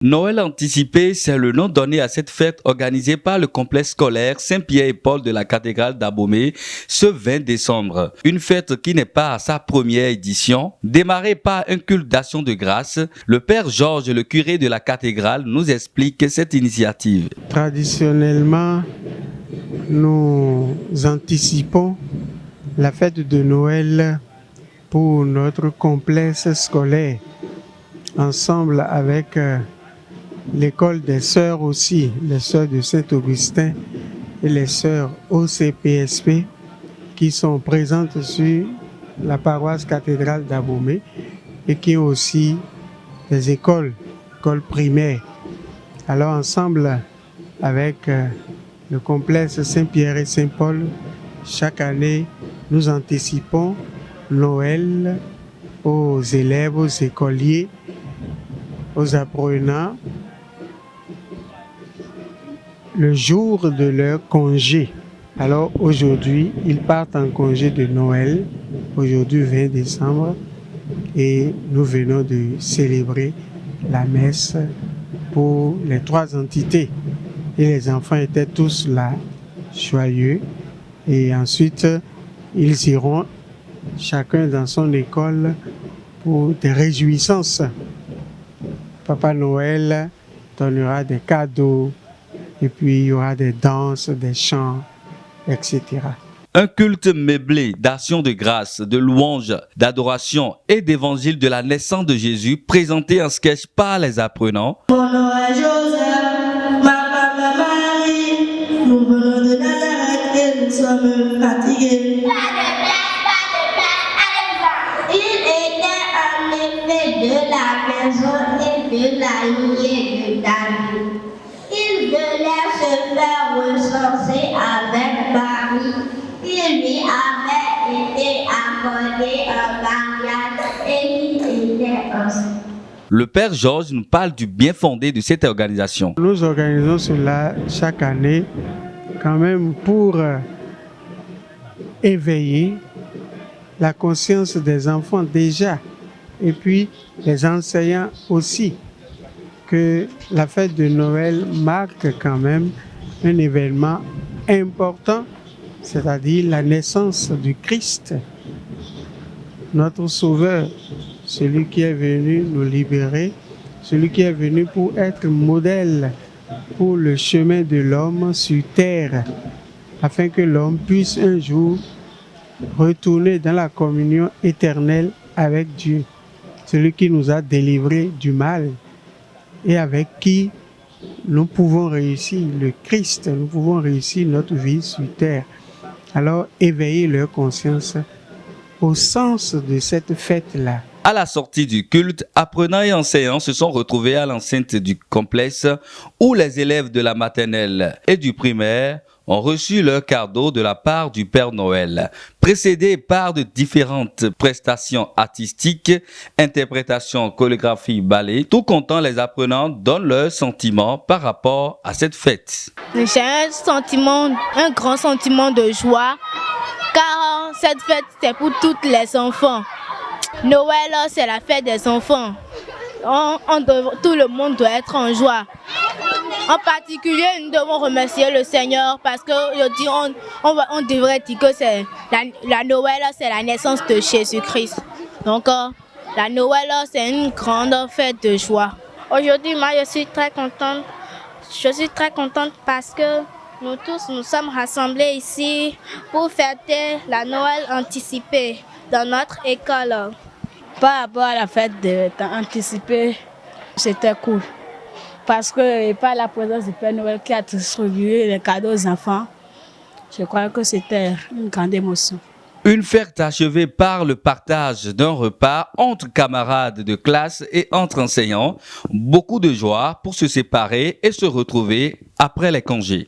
Noël anticipé, c'est le nom donné à cette fête organisée par le complexe scolaire Saint-Pierre et Paul de la cathédrale d'Abomey ce 20 décembre. Une fête qui n'est pas à sa première édition. Démarrée par un culte d'action de grâce, le Père Georges, le curé de la cathédrale, nous explique cette initiative. Traditionnellement, nous anticipons la fête de Noël pour notre complexe scolaire, ensemble avec l'école des sœurs aussi, les sœurs de Saint-Augustin et les sœurs OCPSP qui sont présentes sur la paroisse cathédrale d'Abomey et qui ont aussi des écoles primaires. Alors ensemble avec le complexe Saint-Pierre et Saint-Paul, chaque année nous anticipons Noël aux élèves, aux écoliers, aux apprenants, le jour de leur congé. Alors aujourd'hui, ils partent en congé de Noël, aujourd'hui 20 décembre, et nous venons de célébrer la messe pour les 3 entités. Et les enfants étaient tous là, joyeux. Et ensuite, ils iront chacun dans son école pour des réjouissances. Papa Noël donnera des cadeaux et puis il y aura des danses, des chants, etc. Un culte meublé d'action de grâce, de louange, d'adoration et d'évangile de la naissance de Jésus présenté en sketch par les apprenants. Mon nom est Joseph, ma femme est Marie, nous venons de Nazareth et nous sommes fatigués. Il était en effet de la maison et de la lignée de David. Il venait se faire recenser avec Marie. Il lui avait été accordé un mariage et il était enceint. Le Père Georges nous parle du bien fondé de cette organisation. Nous organisons cela chaque année quand même pour éveiller la conscience des enfants déjà et puis les enseignants aussi, que la fête de Noël marque quand même un événement important, c'est-à-dire la naissance du Christ, notre Sauveur, celui qui est venu nous libérer, celui qui est venu pour être modèle pour le chemin de l'homme sur terre, afin que l'homme puisse un jour retourner dans la communion éternelle avec Dieu, celui qui nous a délivrés du mal et avec qui nous pouvons réussir le Christ, nous pouvons réussir notre vie sur terre. Alors éveiller leur conscience au sens de cette fête-là. À la sortie du culte, apprenants et enseignants se sont retrouvés à l'enceinte du complexe où les élèves de la maternelle et du primaire ont reçu leur cadeau de la part du Père Noël, précédés par de différentes prestations artistiques, interprétations, chorégraphie, ballet. Tout content, les apprenants donnent leurs sentiments par rapport à cette fête. J'ai un grand sentiment de joie, car cette fête c'est pour tous les enfants. Noël, c'est la fête des enfants. Tout le monde doit être en joie. En particulier, nous devons remercier le Seigneur parce que on devrait dire que c'est la Noël, c'est la naissance de Jésus-Christ. Donc, la Noël, c'est une grande fête de joie. Aujourd'hui, moi, je suis très contente. Je suis très contente parce que nous tous, nous sommes rassemblés ici pour fêter la Noël anticipée dans notre école. Par rapport à la fête anticipée, c'était cool. Parce que par la présence du Père Noël qui a distribué les cadeaux aux enfants, je crois que c'était une grande émotion. Une fête achevée par le partage d'un repas entre camarades de classe et entre enseignants. Beaucoup de joie pour se séparer et se retrouver après les congés.